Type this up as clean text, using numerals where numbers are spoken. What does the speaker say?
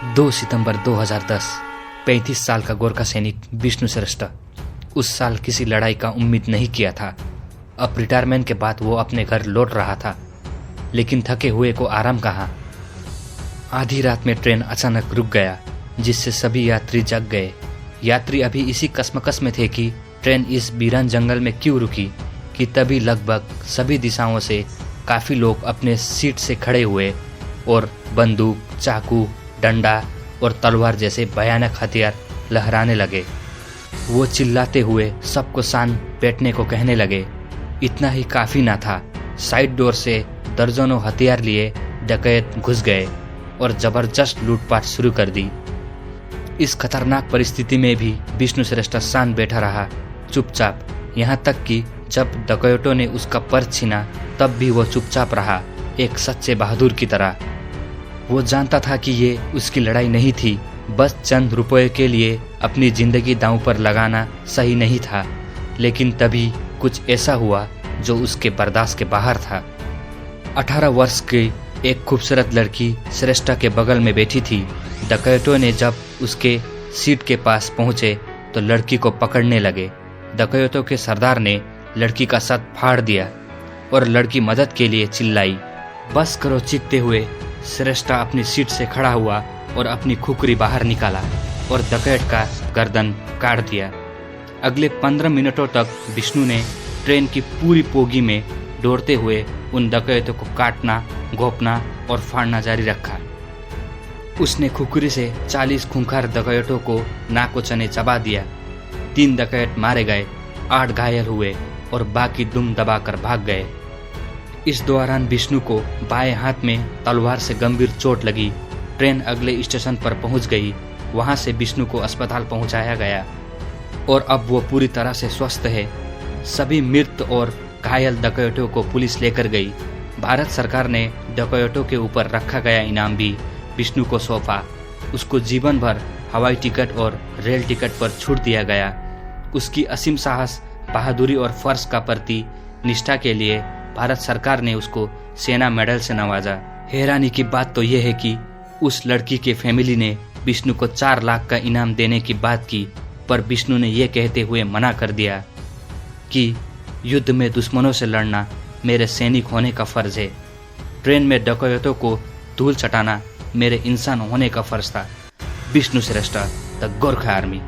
2 सितंबर 2010 35 साल का गोरखा सैनिक विष्णु श्रेष्ठ उस साल किसी लड़ाई का उम्मीद नहीं किया था। अब रिटायरमेंट के बाद वो अपने घर लौट रहा था, लेकिन थके हुए को आराम कहाँ। आधी रात में ट्रेन अचानक रुक गया, जिससे सभी यात्री जग गए। यात्री अभी इसी कश्मकश में थे कि ट्रेन इस वीरान जंगल में क्यों रुकी कि तभी लगभग सभी दिशाओं से काफ़ी लोग अपने सीट से खड़े हुए और बंदूक, चाकू, डंडा और तलवार जैसे भयानक हथियार लहराने लगे। वो चिल्लाते हुए सबको शांत बैठने को कहने लगे। इतना ही काफ़ी ना था, साइड डोर से दर्जनों हथियार लिए डकैत घुस गए और ज़बरदस्त लूटपाट शुरू कर दी। इस खतरनाक परिस्थिति में भी विष्णु श्रेष्ठ शांत बैठा रहा, चुपचाप। यहाँ तक कि जब डकैतों ने उसका पर्स छीना तब भी वो चुपचाप रहा, एक सच्चे बहादुर की तरह। वो जानता था कि ये उसकी लड़ाई नहीं थी, बस चंद रुपए के लिए अपनी जिंदगी दांव पर लगाना सही नहीं था। लेकिन तभी कुछ ऐसा हुआ जो उसके बर्दाश्त के बाहर था। 18 वर्ष की एक खूबसूरत लड़की श्रेष्ठा के बगल में बैठी थी। डकैतों ने जब उसके सीट के पास पहुंचे तो लड़की को पकड़ने लगे। डकैतों के सरदार ने लड़की का सर फाड़ दिया और लड़की मदद के लिए चिल्लाई। बस करो, चीखते हुए श्रेष्ठा अपनी सीट से खड़ा हुआ और अपनी खुखरी बाहर निकाला और डकैत का गर्दन काट दिया। अगले 15 मिनटों तक विष्णु ने ट्रेन की पूरी पोगी में दौड़ते हुए उन डकैतों को काटना, घोंपना और फाड़ना जारी रखा। उसने खुखरी से 40 खूंखार डकैतों को नाकोचने चबा दिया। 3 डकैत मारे गए, 8 घायल हुए और बाकी दुम दबाकर भाग गए। इस दौरान विष्णु को बाएं हाथ में तलवार से गंभीर चोट लगी। ट्रेन अगले स्टेशन पर पहुंच गई। वहां से विष्णु को अस्पताल पहुंचाया गया और अब वो पूरी तरह से स्वस्थ है। सभी मृत और घायल डकैतों को पुलिस लेकर गई। भारत सरकार ने डकैतों के ऊपर रखा गया इनाम भी विष्णु को सौंपा। उसको जीवन भर हवाई टिकट और रेल टिकट पर छूट दिया गया। उसकी असीम साहस, बहादुरी और फर्ज का प्रति निष्ठा के लिए भारत सरकार ने उसको सेना मेडल से नवाजा। हैरानी की बात तो यह है कि उस लड़की के फैमिली ने विष्णु को 4 लाख का इनाम देने की बात की, पर विष्णु ने यह कहते हुए मना कर दिया कि युद्ध में दुश्मनों से लड़ना मेरे सैनिक होने का फर्ज है। ट्रेन में डकैतों को धूल चटाना मेरे इंसान होने का फर्ज था। विष्णु श्रेष्ठ, द गोरखा आर्मी।